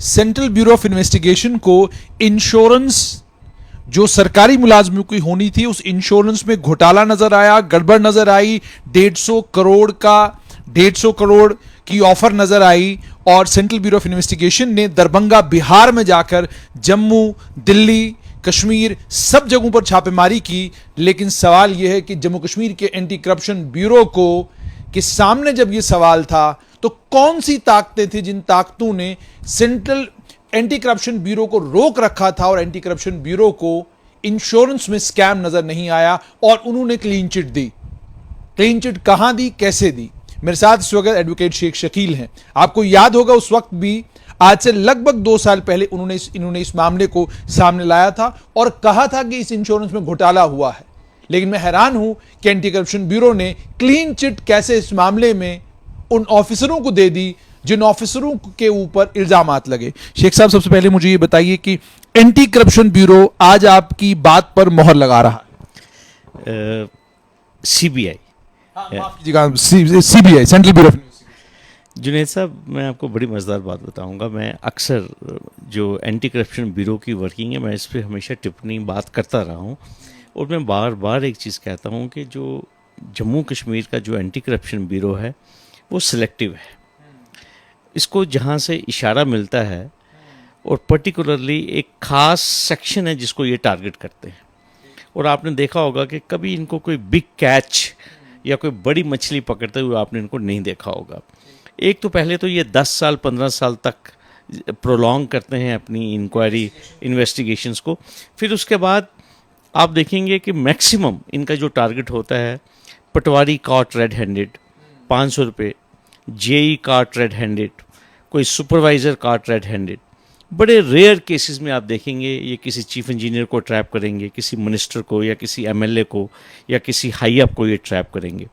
Central bureau of investigation को insurance जो सरकारी मुलाजमों की होनी थी उस इंश्योरेंस में घोटाला नजर आया, गड़बड़ नजर आई, 150 करोड़ की ऑफर नजर आई और सेंट्रल ब्यूरो ऑफ इन्वेस्टिगेशन ने दरभंगा बिहार में जाकर जम्मू, दिल्ली, कश्मीर सब जगहों पर छापेमारी की। लेकिन सवाल यह है कि जम्मू कश्मीर के एंटी करप्शन ब्यूरो को के सामने जब यह सवाल था तो कौन सी ताकतें थी जिन ताकतों ने सेंट्रल एंटी करप्शन ब्यूरो को रोक रखा था और एंटी करप्शन ब्यूरो को इंश्योरेंस में स्कैम नजर नहीं आया और उन्होंने क्लीन चिट दी। क्लीन चिट कहां दी, कैसे दी? मेरे साथ इस वक्त एडवोकेट शेख शकील हैं। आपको याद होगा उस वक्त भी आज से लगभग 2 साल पहले इन्होंने इस मामले को सामने लाया था और कहा था कि इस इंश्योरेंस में घोटाला हुआ है। लेकिन मैं हैरान हूं कि एंटी करप्शन ब्यूरो ने क्लीन चिट कैसे इस मामले में उन ऑफिसरों को दे दी जिन ऑफिसरों के ऊपर इल्जामात लगे। शेख साहब, सबसे पहले मुझे ये बताइए कि एंटी करप्शन ब्यूरो आज आपकी बात पर मोहर लगा रहा है। CBI, CBI, central bureau of investigation. Junaid साहब, मैं आपको बड़ी मज़ेदार बात बताऊंगा। मैं अक्सर जो एंटी करप्शन ब्यूरो की वर्किंग है, मैं इस पर हमेशा टिप्पणी बात करता रहा हूँ और मैं बार बार एक चीज़ कहता हूँ कि जो जम्मू कश्मीर का जो एंटी करप्शन ब्यूरो है वो सिलेक्टिव है। इसको जहाँ से इशारा मिलता है और पर्टिकुलरली एक ख़ास सेक्शन है जिसको ये टारगेट करते हैं। और आपने देखा होगा कि कभी इनको कोई बिग कैच या कोई बड़ी मछली पकड़ते हुए आपने इनको नहीं देखा होगा। एक तो पहले तो ये 10 साल 15 साल तक प्रोलॉन्ग करते हैं अपनी इंक्वायरी इन्वेस्टिगेशंस को। फिर उसके बाद आप देखेंगे कि मैक्सिमम इनका जो टारगेट होता है, पटवारी कॉट रेड हैंडेड 500 रुपये, जेई कॉट रेड हैंडेड, कोई सुपरवाइज़र कॉट रेड हैंडेड। बड़े रेयर केसेस में आप देखेंगे ये किसी चीफ इंजीनियर को ट्रैप करेंगे, किसी मिनिस्टर को या किसी एमएलए को या किसी हाई अप को ये ट्रैप करेंगे।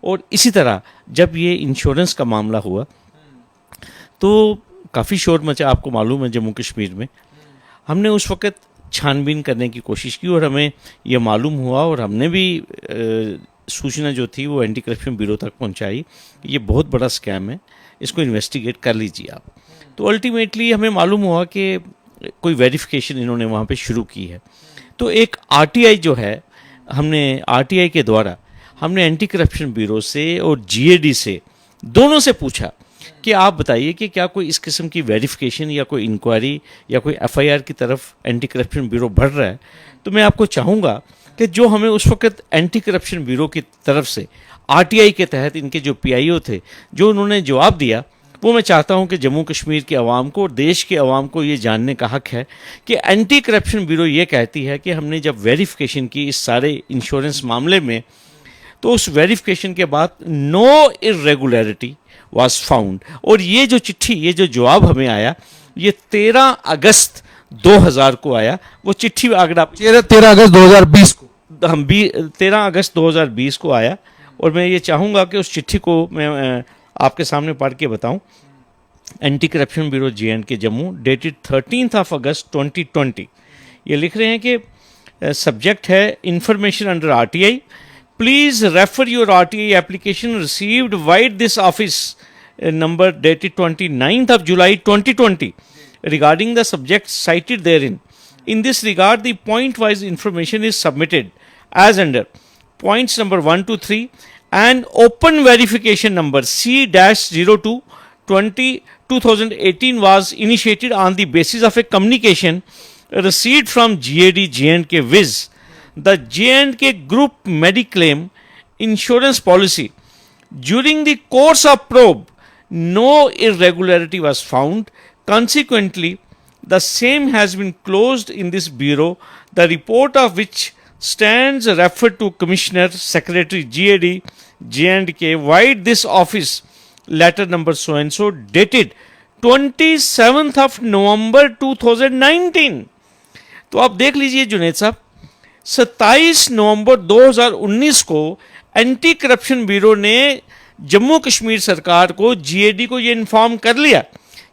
और इसी तरह जब ये इंश्योरेंस का मामला हुआ तो काफ़ी शोर मचा, आपको मालूम है जम्मू कश्मीर में। हमने उस वक़्त छानबीन करने की कोशिश की और हमें यह मालूम हुआ और हमने भी सूचना जो थी वो एंटी करप्शन ब्यूरो तक पहुंचाई, ये बहुत बड़ा स्कैम है, इसको इन्वेस्टिगेट कर लीजिए आप। तो अल्टीमेटली हमें मालूम हुआ कि कोई वेरिफिकेशन इन्होंने वहाँ पे शुरू की है। तो एक आरटीआई जो है, हमने आरटीआई के द्वारा हमने एंटी करप्शन ब्यूरो से और जीएडी से दोनों से पूछा कि आप बताइए कि क्या कोई इस किस्म की वेरिफिकेशन या कोई इंक्वायरी या कोई एफआईआर की तरफ एंटी करप्शन ब्यूरो बढ़ रहा है। तो मैं आपको चाहूँगा कि जो हमें उस वक्त एंटी करप्शन ब्यूरो की तरफ से आरटीआई के तहत इनके जो पीआईओ थे, जो उन्होंने जवाब दिया, वो मैं चाहता हूं कि जम्मू कश्मीर के अवाम को और देश के अवाम को ये जानने का हक है कि एंटी करप्शन ब्यूरो ये कहती है कि हमने जब वेरिफिकेशन की इस सारे इंश्योरेंस मामले में, तो उस वेरिफिकेशन के बाद नो इरेगुलरिटी वाज फाउंड। और ये जो चिट्ठी, ये जो जवाब हमें आया, ये 13 अगस्त 2000 को आया। वो चिट्ठी अगर आप 13 अगस्त 2020 को, हम 13 अगस्त 2020 को आया और मैं ये चाहूँगा कि उस चिट्ठी को मैं आपके सामने पढ़ के बताऊं। Anti corruption bureau जे&के Jammu, dated 13 अगस्त 2020। ये लिख रहे हैं कि सब्जेक्ट है information under RTI, please refer your RTI application received wide this office number dated 29 July 2020 regarding the subject cited therein. In this regard, the point-wise information is submitted as under points number 1 to 3 and open verification number C-02 2018 was initiated on the basis of a communication received from GAD J&K Viz. The J&K Group Mediclaim insurance policy. During the course of probe, no irregularity was found. Consequently, the same has been closed in this bureau, the report of which stands referred to Commissioner Secretary GAD J&K wide this office letter number so and so dated 27th of November 2019। तो आप देख लीजिए जुनैद साहब, 27 नवंबर 2019 को anti corruption bureau ने जम्मू कश्मीर सरकार को, GAD को ये इन्फॉर्म कर लिया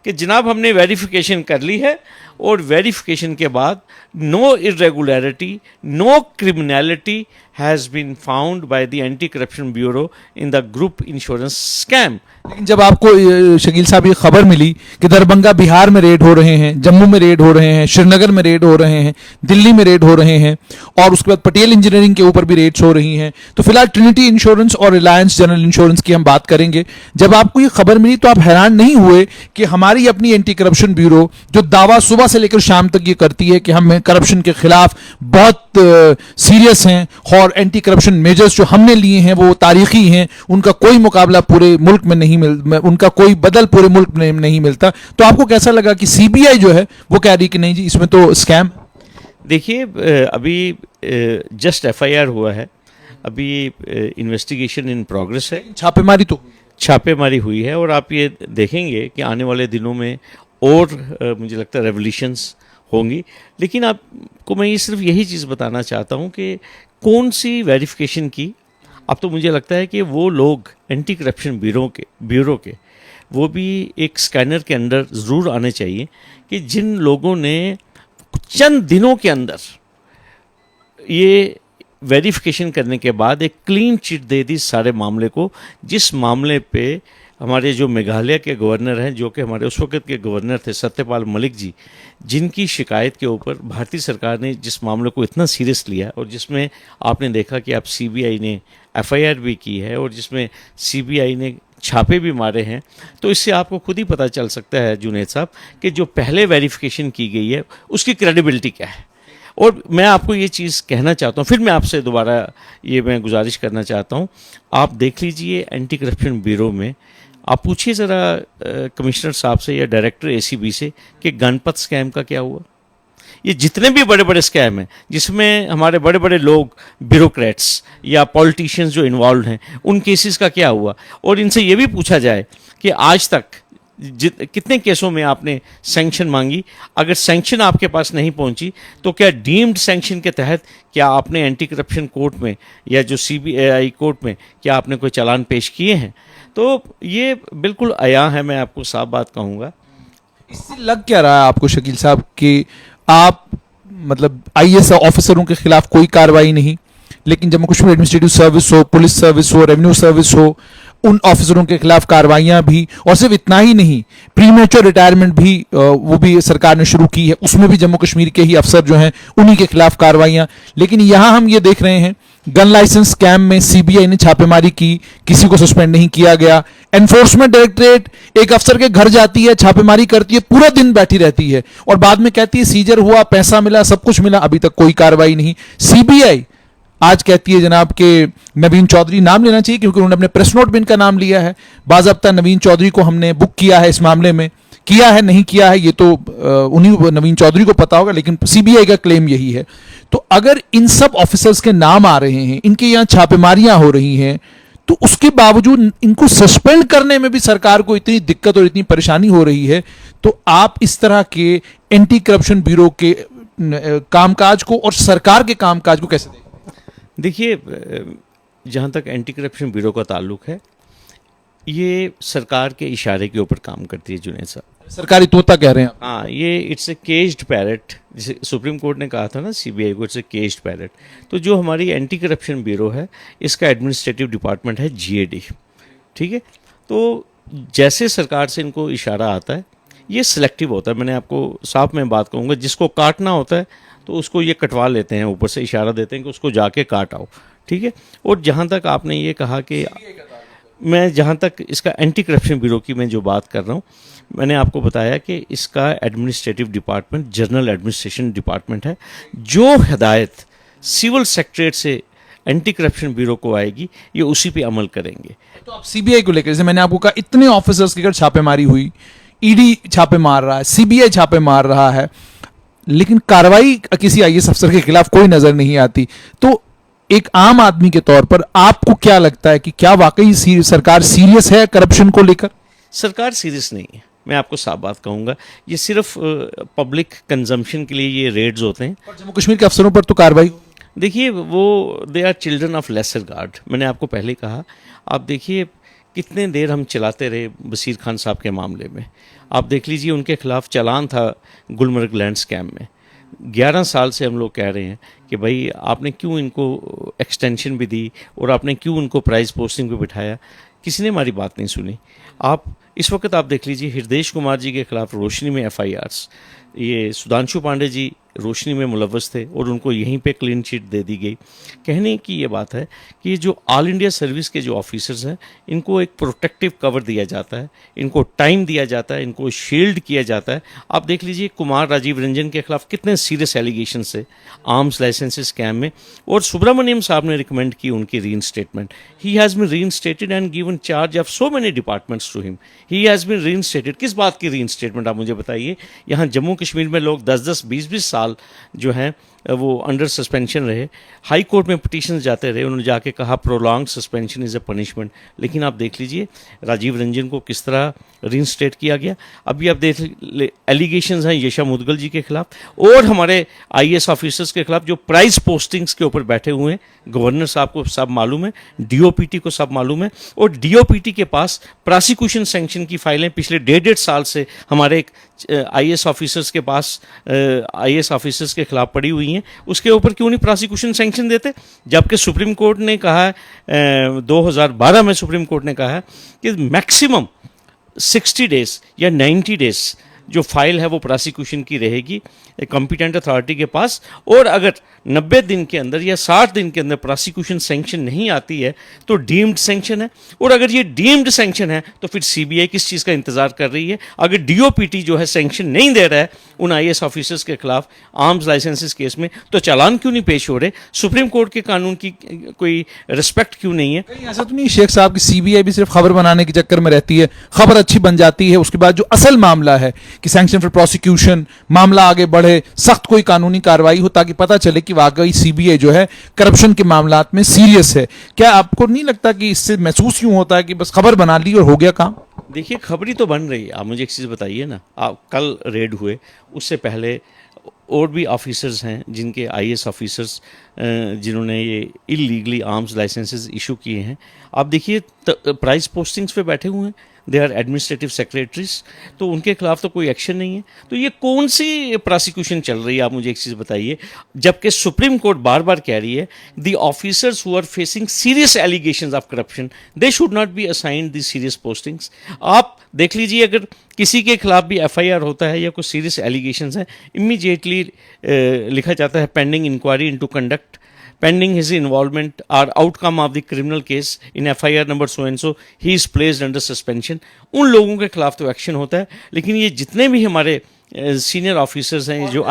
कि जनाब हमने वेरिफिकेशन कर ली है और वेरिफिकेशन के बाद no irregularity, no criminality has been found by the anti corruption bureau in the group insurance scam. लेकिन जब आपको शकील साहब ये खबर मिली कि दरभंगा बिहार में रेड हो रहे हैं, जम्मू में रेड हो रहे हैं, श्रीनगर में रेड हो रहे हैं, दिल्ली में रेड हो रहे हैं और उसके बाद पटेल इंजीनियरिंग के ऊपर भी रेड्स हो रही हैं, तो फिलहाल ट्रिनिटी इंश्योरेंस और रिलायंस जनरल इंश्योरेंस की हम बात करेंगे। जब आपको ये खबर मिली तो आप हैरान नहीं हुए कि हमारी अपनी एंटी करप्शन ब्यूरो जो दावा सुबह से लेकर शाम तक ये करती है कि हम करप्शन के खिलाफ बहुत सीरियस हैं और एंटी करप्शन मेजर्स जो हमने लिए हैं वो तारीखी हैं, उनका कोई मुकाबला पूरे मुल्क में नहीं उनका कोई बदल पूरे मुल्क में नहीं मिलता, तो आपको कैसा लगा कि सीबीआई जो है वो कह रही कि नहीं जी इसमें तो स्कैम? देखिए, अभी जस्ट एफआईआर हुआ है, अभी इन्वेस्टिगेशन इन प्रोग्रेस है, छापेमारी हुई है और आप ये देखेंगे कि आने वाले दिनों में और मुझे लगता है रेवोल्यूशंस होंगी। लेकिन आपको मैं ये सिर्फ यही चीज़ बताना चाहता हूँ कि कौन सी वेरिफिकेशन की। अब तो मुझे लगता है कि वो लोग एंटी करप्शन ब्यूरो के वो भी एक स्कैनर के अंदर ज़रूर आने चाहिए कि जिन लोगों ने चंद दिनों के अंदर ये वेरिफिकेशन करने के बाद एक क्लीन चिट दे दी सारे मामले को, जिस मामले पे हमारे जो मेघालय के गवर्नर हैं, जो कि हमारे उस वक्त के गवर्नर थे सत्यपाल मलिक जी, जिनकी शिकायत के ऊपर भारतीय सरकार ने जिस मामले को इतना सीरियस लिया और जिसमें आपने देखा कि आप सीबीआई ने एफआईआर भी की है और जिसमें सीबीआई ने छापे भी मारे हैं, तो इससे आपको खुद ही पता चल सकता है जुनैद साहब कि जो पहले वेरिफिकेशन की गई है उसकी क्रेडिबिलिटी क्या है। और मैं आपको ये चीज़ कहना चाहता हूँ, फिर मैं आपसे दोबारा ये मैं गुजारिश करना चाहता हूँ, आप देख लीजिए एंटी करप्शन ब्यूरो में, आप पूछिए ज़रा कमिश्नर साहब से या डायरेक्टर एसीबी से कि गणपत स्कैम का क्या हुआ। ये जितने भी बड़े बड़े स्कैम हैं जिसमें हमारे बड़े बड़े लोग ब्यूरोक्रेट्स या पॉलिटिशियंस जो इन्वॉल्व हैं, उन केसेस का क्या हुआ। और इनसे ये भी पूछा जाए कि आज तक कितने केसों में आपने सैंक्शन मांगी, अगर सैंक्शन आपके पास नहीं पहुंची तो क्या डीम्ड सैंक्शन के तहत क्या आपने एंटी करप्शन कोर्ट में या जो सीबीआई कोर्ट में क्या आपने कोई चालान पेश किए हैं। तो ये बिल्कुल आया है, मैं आपको साफ बात कहूँगा। इससे लग क्या रहा है आपको शकील साहब कि आप मतलब आईएएस ऑफिसरों के खिलाफ कोई कार्रवाई नहीं, लेकिन जम्मू कश्मीर एडमिनिस्ट्रेटिव सर्विस हो, पुलिस सर्विस हो, रेवेन्यू सर्विस हो, उन ऑफिसरों के खिलाफ कार्रवाइयां भी, और सिर्फ इतना ही नहीं प्रीमेच्योर रिटायरमेंट भी वो भी सरकार ने शुरू की है, उसमें भी जम्मू कश्मीर के ही अफसर जो हैं उन्हीं के खिलाफ कार्रवाइयां। लेकिन यहां हम ये देख रहे हैं गन लाइसेंस स्कैम में सीबीआई ने छापेमारी की, किसी को सस्पेंड नहीं किया गया। एनफोर्समेंट डायरेक्टरेट एक अफसर के घर जाती है, छापेमारी करती है, पूरा दिन बैठी रहती है और बाद में कहती है सीजर हुआ, पैसा मिला, सब कुछ मिला, अभी तक कोई कार्रवाई नहीं। सीबीआई आज कहती है जनाब के नवीन चौधरी, नाम लेना चाहिए क्योंकि उन्होंने अपने प्रेस नोट में इनका नाम लिया है, बाज़ाब्ता नवीन चौधरी को हमने बुक किया है इस मामले में, किया है नहीं किया है ये तो उन्हीं नवीन चौधरी को पता होगा, लेकिन सीबीआई का क्लेम यही है। तो अगर इन सब ऑफिसर्स के नाम आ रहे हैं, इनके यहां छापेमारियां हो रही हैं, तो उसके बावजूद इनको सस्पेंड करने में भी सरकार को इतनी दिक्कत और इतनी परेशानी हो रही है, तो आप इस तरह के एंटी करप्शन ब्यूरो के कामकाज को और सरकार के कामकाज को कैसे देखते हैं? देखिए, जहाँ तक एंटी करप्शन ब्यूरो का ताल्लुक है, ये सरकार के इशारे के ऊपर काम करती है जुनैद साहब। सरकारी तोता कह रहे हैं? हाँ, ये इट्स ए केज्ड पैरट, जिसे सुप्रीम कोर्ट ने कहा था ना सीबीआई को, इट्स ए केज्ड पैरट। तो जो हमारी एंटी करप्शन ब्यूरो है, इसका एडमिनिस्ट्रेटिव डिपार्टमेंट है जीएडी, ठीक है। तो जैसे सरकार से इनको इशारा आता है, ये सिलेक्टिव होता है। मैंने आपको साफ में बात कहूँगा, जिसको काटना होता है तो उसको ये कटवा लेते हैं, ऊपर से इशारा देते हैं कि उसको जाके काट आओ, ठीक है। और जहाँ तक आपने ये कहा कि मैं जहाँ तक इसका एंटी करप्शन ब्यूरो की मैं जो बात कर रहा हूँ, मैंने आपको बताया कि इसका administrative department general administration department है। जो हिदायत सिविल सेक्रेटरीट से एंटी करप्शन ब्यूरो को आएगी, ये उसी पे अमल करेंगे। तो आप सीबीआई को लेकर, जैसे मैंने आपको कहा, इतने ऑफिसर्स की अगर छापेमारी हुई, ईडी छापे मार रहा है, सीबीआई छापे मार रहा है, लेकिन कार्रवाई किसी आईएएस अफसर के खिलाफ कोई नजर नहीं आती, तो एक आम आदमी के तौर पर आपको क्या लगता है कि क्या वाकई सरकार सीरियस है करप्शन को लेकर? सरकार सीरियस नहीं है, मैं आपको साफ बात कहूँगा। ये सिर्फ पब्लिक कंजम्पशन के लिए ये रेड्स होते हैं। और जम्मू कश्मीर के अफसरों पर तो कार्रवाई, देखिए, वो they are children of lesser guard. मैंने आपको पहले कहा, आप देखिए कितने देर हम चलाते रहे बशीर खान साहब के मामले में। आप देख लीजिए, उनके खिलाफ चालान था गुलमर्ग लैंड स्कैम में। 11 साल से हम लोग कह रहे हैं कि भाई आपने क्यों इनको एक्सटेंशन भी दी और आपने क्यों उनको प्राइस पोस्टिंग पे बिठाया, किसी ने हमारी बात नहीं सुनी। आप इस वक्त आप देख लीजिए, हृदयेश कुमार जी के खिलाफ रोशनी में FIRs, ये सुधांशु पांडे जी रोशनी में मुलव्वस थे और उनको यहीं पे क्लीन चिट दे दी गई। कहने की ये बात है कि जो ऑल इंडिया सर्विस के जो ऑफिसर्स हैं, इनको एक प्रोटेक्टिव कवर दिया जाता है, इनको टाइम दिया जाता है, इनको शील्ड किया जाता है। आप देख लीजिए, कुमार राजीव रंजन के खिलाफ कितने सीरियस एलिगेशन है आर्म्स लाइसेंस स्कैम में, और सुब्रमण्यम साहब ने रिकमेंड की उनकी reinstatement. He has been reinstated and given charge of so many departments to him. He has been reinstated. किस बात की रीइंस्टेटमेंट, आप मुझे बताइए। यहाँ जम्मू कश्मीर में लोग 10-10, 20-20 साल जो हैं वो अंडर सस्पेंशन रहे, हाई कोर्ट में पिटीशन जाते रहे, उन्होंने जाके कहा prolong suspension is a punishment. लेकिन आप देख लीजिए राजीव रंजन को किस तरह रीइंस्टेट किया गया। अभी आप देख एलिगेशंस हैं यशा मुदगल जी के खिलाफ और हमारे IAS ऑफिसर्स के खिलाफ जो प्राइस पोस्टिंग्स के ऊपर बैठे हुए हैं। गवर्नर साहब को सब मालूम है, DOPT को सब मालूम है, और DOPT के पास प्रोसिक्यूशन सैंक्शन की फाइलें पिछले 1.5 साल से हमारे एक IAS ऑफिसर्स के पास IAS ऑफिसर्स के खिलाफ पड़ी हुई हैं। उसके ऊपर क्यों नहीं प्रोसिक्यूशन सैंक्शन देते, जबकि सुप्रीम कोर्ट ने कहा है 2012 में सुप्रीम कोर्ट ने कहा है कि मैक्सिमम 60 डेज या 90 डेज जो फाइल है वो प्रोसिक्यूशन की रहेगी कॉम्पिटेंट अथॉरिटी के पास, और अगर 90 दिन के अंदर या 60 दिन के अंदर प्रोसिक्यूशन सैंक्शन नहीं आती है तो डीम्ड सैंक्शन है, और अगर ये डीम्ड सैंक्शन है तो फिर CBI किस चीज़ का इंतजार कर रही है। अगर DOPT जो है सैंक्शन नहीं दे रहा है उन IAS ऑफिसर्स के खिलाफ आर्म्स लाइसेंसेस केस में, तो चालान क्यों नहीं पेश हो रहे, सुप्रीम कोर्ट के कानून की कोई रिस्पेक्ट क्यों नहीं है। कहीं ऐसा तो नहीं शेख साहब की CBI भी सिर्फ खबर बनाने के चक्कर में रहती है, खबर अच्छी बन जाती है, उसके बाद जो असल मामला है कि सैंक्शन फॉर प्रोसिक्यूशन, मामला आगे बढ़े, सख्त कोई कानूनी कार्रवाई हो ताकि पता चले कि वाकई CBI जो है करप्शन के मामलात में सीरियस है। क्या आपको नहीं लगता कि इससे महसूस यूं होता है कि बस खबर बना ली और हो गया काम? देखिए, खबरी तो बन रही है। आप मुझे एक चीज़ बताइए ना, आप कल रेड हुए, उससे पहले और भी ऑफिसर्स हैं जिनके IAS ऑफिसर्स जिन्होंने ये इलीगली आर्म्स लाइसेंसेस इशू किए हैं। आप देखिए प्राइस पोस्टिंग्स पे बैठे हुए हैं, दे आर एडमिनिस्ट्रेटिव सेक्रेटरीज, तो उनके खिलाफ तो कोई एक्शन नहीं है। तो ये कौन सी प्रोसिक्यूशन चल रही है, आप मुझे एक चीज़ बताइए। जबकि सुप्रीम कोर्ट बार बार कह रही है the officers who are facing serious allegations of corruption they should not be assigned the serious postings. आप देख लीजिए, अगर किसी के खिलाफ भी FIR होता है या कोई सीरियस एलिगेशंस हैं, इमीडिएटली लिखा जाता है pending inquiry into conduct, pending his involvement or outcome of the criminal case in FIR number so and so, he is placed under suspension। उन लोगों के खिलाफ तो एक्शन होता है, लेकिन ये जितने भी हमारे सीनियर ऑफिसर्स हैं, जो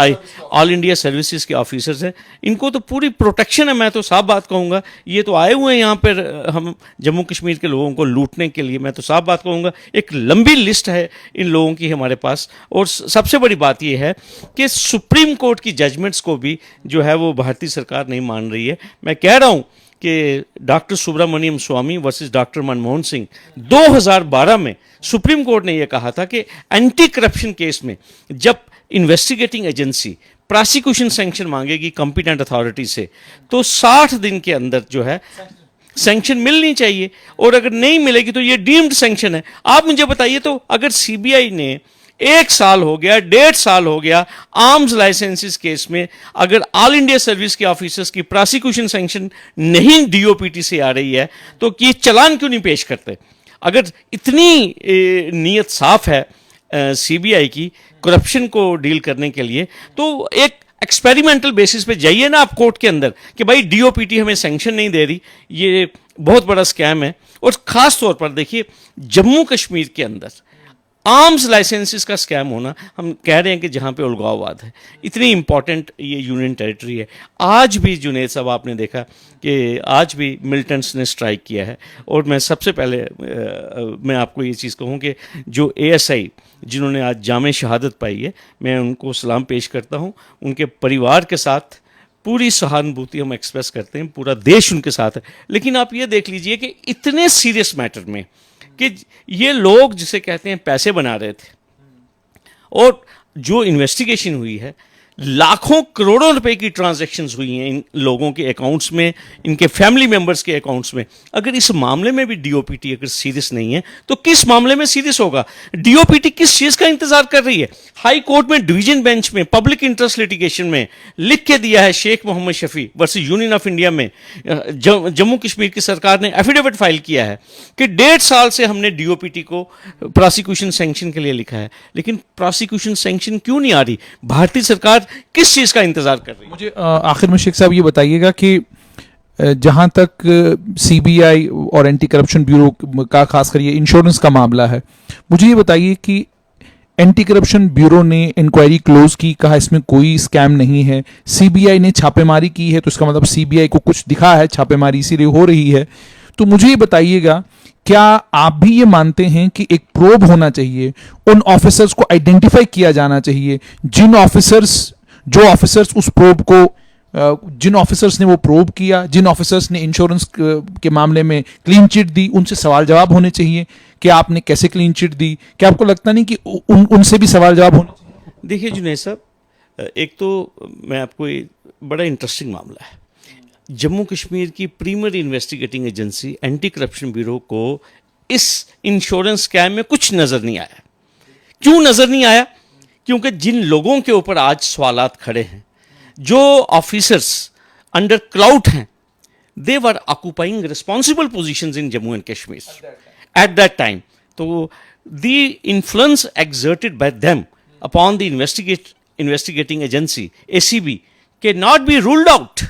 ऑल इंडिया सर्विसेज के ऑफिसर्स हैं, इनको तो पूरी प्रोटेक्शन है। मैं तो साफ बात कहूँगा, ये तो आए हुए हैं यहाँ पर हम जम्मू कश्मीर के लोगों को लूटने के लिए। मैं तो साफ बात कहूँगा, एक लंबी लिस्ट है इन लोगों की हमारे पास। और सबसे बड़ी बात ये है कि सुप्रीम कोर्ट की जजमेंट्स को भी जो है वो भारतीय सरकार नहीं मान रही है। मैं कह रहा हूँ कि डॉक्टर सुब्रमण्यम स्वामी वर्सेस डॉक्टर मनमोहन सिंह 2012 में सुप्रीम कोर्ट ने यह कहा था कि एंटी करप्शन केस में जब इन्वेस्टिगेटिंग एजेंसी प्रोसिक्यूशन सैंक्शन मांगेगी कॉम्पिटेंट अथॉरिटी से, तो 60 दिन के अंदर जो है सैंक्शन मिलनी चाहिए, और अगर नहीं मिलेगी तो ये डीम्ड सैंक्शन है। आप मुझे बताइए, तो अगर CBI ने 1 साल हो गया, 1.5 साल हो गया आर्म्स लाइसेंसेस केस में, अगर ऑल इंडिया सर्विस के ऑफिसर्स की प्रोसिक्यूशन सैंक्शन नहीं DOPT से आ रही है, तो ये चालान क्यों नहीं पेश करते? अगर इतनी नीयत साफ है CBI की करप्शन को डील करने के लिए, तो एक एक्सपेरिमेंटल बेसिस पे जाइए ना आप कोर्ट के अंदर कि भाई DOPT हमें सैंक्शन नहीं दे रही, ये बहुत बड़ा स्कैम है। और ख़ास तौर पर देखिए, जम्मू कश्मीर के अंदर आर्म्स लाइसेंसेस का स्कैम होना, हम कह रहे हैं कि जहाँ पे उलगाववाद है, इतनी इंपॉर्टेंट ये यूनियन टेरिटरी है। आज भी जुनेद साहब आपने देखा कि आज भी मिलिटेंट्स ने स्ट्राइक किया है। और मैं सबसे पहले मैं आपको ये चीज़ कहूँ कि जो ASI जिन्होंने आज जामे शहादत पाई है, मैं उनको सलाम पेश करता हूँ। उनके परिवार के साथ पूरी सहानुभूति हम एक्सप्रेस करते हैं, पूरा देश उनके साथ है। लेकिन आप ये देख लीजिए कि इतने सीरियस मैटर में कि ये लोग जिसे कहते हैं पैसे बना रहे थे, और जो इन्वेस्टिगेशन हुई है, लाखों करोड़ों रुपए की ट्रांजैक्शंस हुई हैं इन लोगों के अकाउंट्स में, इनके फैमिली मेंबर्स के अकाउंट्स में। अगर इस मामले में भी डीओपीटी अगर सीरियस नहीं है तो किस मामले में सीरियस होगा? डीओपीटी किस चीज का इंतजार कर रही है? हाई कोर्ट में डिवीजन बेंच में पब्लिक इंटरेस्ट लिटिगेशन में लिख के दिया है Sheikh Mohammad Shafi versus Union of India में, जम्मू कश्मीर की सरकार ने एफिडेविट फाइल किया है कि 1.5 साल से हमने डीओपीटी को प्रोसिक्यूशन सैंक्शन के लिए लिखा है, लेकिन प्रोसिक्यूशन सैंक्शन क्यों नहीं आ रही? भारतीय सरकार किस चीज का इंतजार कर रही है? मुझे आखिर में शेख साहब ये बताइएगा कि जहां तक सीबीआई और एंटी करप्शन ब्यूरो का खासकर ये इंश्योरेंस का मामला है, मुझे ये बताइए कि एंटी करप्शन ब्यूरो ने इंक्वायरी क्लोज की, कहा इसमें कोई स्कैम नहीं है। सीबीआई ने छापेमारी की है, तो इसका मतलब सीबीआई को कुछ दिखा है, छापेमारी इसीलिए हो रही है। तो मुझे ये बताइएगा, क्या आप भी ये मानते हैं कि एक प्रोब होना चाहिए, उन ऑफिसर्स को आइडेंटिफाई किया जाना चाहिए जो ऑफिसर्स उस प्रोब को, जिन ऑफिसर्स ने वो प्रोब किया, जिन ऑफिसर्स ने इंश्योरेंस के मामले में क्लीन चिट दी, उनसे सवाल जवाब होने चाहिए कि आपने कैसे क्लीन चिट दी? क्या आपको लगता नहीं कि उनसे भी सवाल जवाब होने चाहिए? देखिए जुनैद साहब, एक तो मैं आपको बड़ा इंटरेस्टिंग मामला है। जम्मू कश्मीर की premier investigating agency anti corruption bureau को इस इंश्योरेंस स्कैम में कुछ नजर नहीं आया। क्यों नजर नहीं आया? क्योंकि जिन लोगों के ऊपर आज सवालात खड़े हैं, जो ऑफिसर्स अंडर क्लाउड हैं, they were occupying responsible positions in Jammu and Kashmir at that time. तो the influence exerted by them upon the investigating agency ACB can not be ruled out.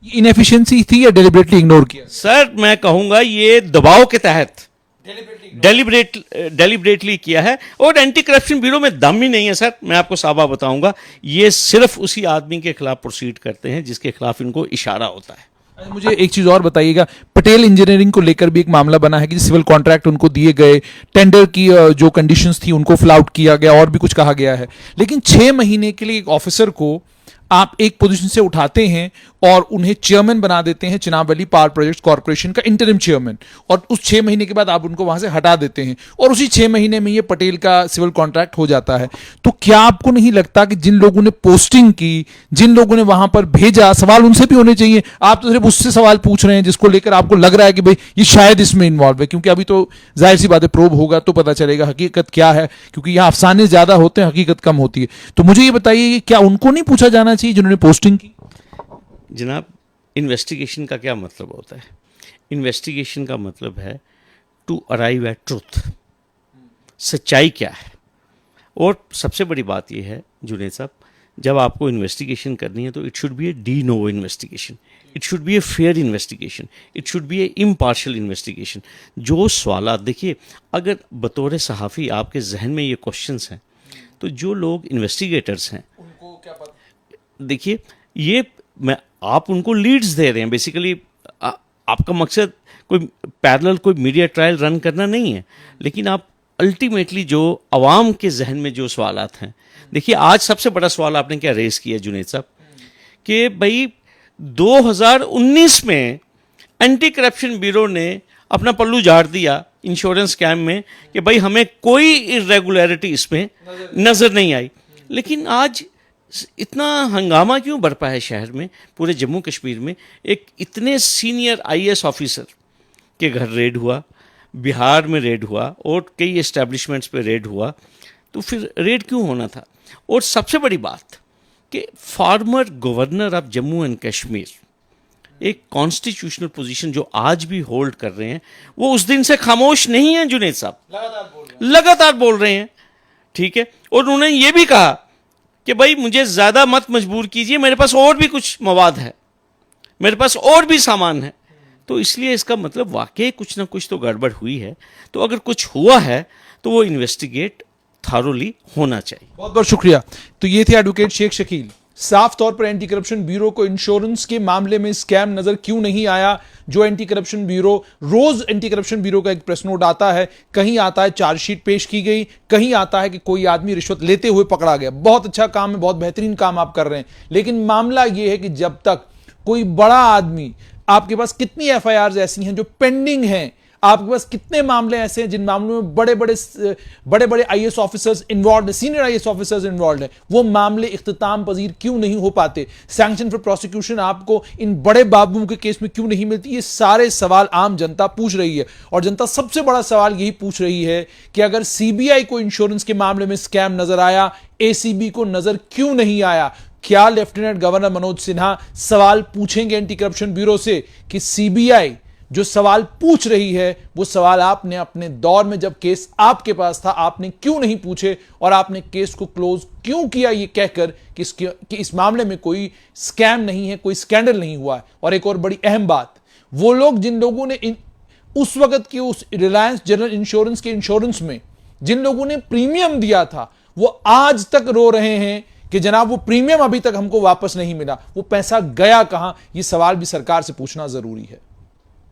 Inefficiency थी या डेलिबरेटली इग्नोर किया? Sir मैं कहूंगा ये दबाव के तहत डेलिबरेटली किया है, और एंटी करप्शन ब्यूरो में दम ही नहीं है सर। मैं आपको साबा बताऊंगा, ये सिर्फ उसी आदमी के खिलाफ प्रोसीड करते हैं जिसके खिलाफ इनको इशारा होता है। मुझे एक चीज और बताइएगा, पटेल इंजीनियरिंग को लेकर भी एक मामला बना है कि सिविल कॉन्ट्रैक्ट उनको दिए गए, टेंडर की जो कंडीशंस थी उनको फ्लाउट किया गया, और भी कुछ कहा गया है। लेकिन 6 महीने के लिए एक ऑफिसर को आप एक पोजीशन से उठाते हैं और उन्हें चेयरमैन बना देते हैं Chenab valley power projects corporation का इंटरिम चेयरमैन, और उस 6 महीने के बाद आप उनको वहां से हटा देते हैं, और उसी 6 महीने में ये पटेल का सिविल कॉन्ट्रैक्ट हो जाता है। तो क्या आपको नहीं लगता कि जिन लोगों ने पोस्टिंग की, जिन लोगों ने वहां पर भेजा, सवाल उनसे भी होने चाहिए? आप तो सिर्फ उससे सवाल पूछ रहे हैं जिसको लेकर आपको लग रहा है कि भाई ये शायद इसमें इन्वॉल्व है, क्योंकि अभी तो जाहिर सी बात है, प्रोब होगा तो पता चलेगा हकीकत क्या है, क्योंकि यहाँ अफसाने ज्यादा होते हैं, हकीकत कम होती है। तो मुझे ये बताइए कि क्या उनको नहीं पूछा जाना चाहिए जिन्होंने पोस्टिंग की? जनाब, इन्वेस्टिगेशन का क्या मतलब होता है? इन्वेस्टिगेशन का मतलब है टू अराइव एट ट्रूथ, सच्चाई क्या है। और सबसे बड़ी बात यह है जुनैद साहब, जब आपको इन्वेस्टिगेशन करनी है तो it should be A de novo investigation, it should be a fair investigation, it should be A impartial investigation. जो सवाल देखिए, अगर बतौर सहाफ़ी आपके जहन में ये क्वेश्चंस हैं, तो जो लोग इन्वेस्टिगेटर्स हैं उनको क्या पता? देखिए, ये आप उनको लीड्स दे रहे हैं बेसिकली। आपका मकसद कोई पैरेलल कोई मीडिया ट्रायल रन करना नहीं है, लेकिन आप अल्टीमेटली जो अवाम के जहन में जो सवालात हैं, देखिए आज सबसे बड़ा सवाल आपने क्या रेस किया जुनैद साहब, कि भाई 2019 में एंटी करप्शन ब्यूरो ने अपना पल्लू झाड़ दिया इंश्योरेंस स्कैम में कि भाई हमें कोई इरेगुलरिटी इसमें नजर नहीं आई। लेकिन आज इतना हंगामा क्यों बरपा है शहर में, पूरे जम्मू कश्मीर में? एक इतने सीनियर आईएएस ऑफिसर के घर रेड हुआ, बिहार में रेड हुआ, और कई एस्टेब्लिशमेंट्स पे रेड हुआ, तो फिर रेड क्यों होना था? और सबसे बड़ी बात कि former governor of Jammu and Kashmir, एक कॉन्स्टिट्यूशनल पोजीशन जो आज भी होल्ड कर रहे हैं, वो उस दिन से खामोश नहीं है जुनैद साहब, लगातार बोल रहे हैं। ठीक है, और उन्होंने ये भी कहा कि भाई मुझे ज़्यादा मत मजबूर कीजिए, मेरे पास और भी कुछ मवाद है, मेरे पास और भी सामान है। तो इसलिए इसका मतलब वाकई कुछ ना कुछ तो गड़बड़ हुई है। तो अगर कुछ हुआ है तो वो इन्वेस्टिगेट थारोली होना चाहिए। बहुत बहुत शुक्रिया। तो ये थे एडवोकेट शेख शकील। साफ तौर पर एंटी करप्शन ब्यूरो को इंश्योरेंस के मामले में स्कैम नजर क्यों नहीं आया? जो एंटी करप्शन ब्यूरो, रोज एंटी करप्शन ब्यूरो का एक प्रेस नोट आता है, कहीं आता है चार्जशीट पेश की गई, कहीं आता है कि कोई आदमी रिश्वत लेते हुए पकड़ा गया। बहुत अच्छा काम है, बहुत बेहतरीन काम आप कर रहे हैं, लेकिन मामला यह है कि जब तक कोई बड़ा आदमी, आपके पास कितनी एफआईआर ऐसी हैं जो पेंडिंग हैं, आपके पास कितने मामले ऐसे हैं जिन मामलों में बड़े बड़े आईएएस ऑफिसर्स इन्वॉल्व है, सीनियर आईएएस ऑफिसर्स इन्वॉल्व है, वो मामले इख्तिताम पजीर क्यों नहीं हो पाते? सैंक्शन फॉर प्रोसिक्यूशन आपको इन बड़े बाबुओं के केस में क्यों नहीं मिलती? ये सारे सवाल आम जनता पूछ रही है। और जनता सबसे बड़ा सवाल यही पूछ रही है कि अगर सीबीआई को इंश्योरेंस के मामले में स्कैम नजर आया, एसीबी को नजर क्यों नहीं आया? क्या लेफ्टिनेंट गवर्नर मनोज सिन्हा सवाल पूछेंगे एंटी करप्शन ब्यूरो से कि सीबीआई जो सवाल पूछ रही है वो सवाल आपने अपने दौर में जब केस आपके पास था आपने क्यों नहीं पूछे, और आपने केस को क्लोज क्यों किया ये कहकर कि इस मामले में कोई स्कैम नहीं है, कोई स्कैंडल नहीं हुआ है? और एक और बड़ी अहम बात, वो लोग जिन लोगों ने उस वक्त की उस रिलायंस जनरल इंश्योरेंस के इंश्योरेंस में जिन लोगों ने प्रीमियम दिया था, वो आज तक रो रहे हैं कि जनाब वो प्रीमियम अभी तक हमको वापस नहीं मिला, वो पैसा गया कहां? ये सवाल भी सरकार से पूछना जरूरी है।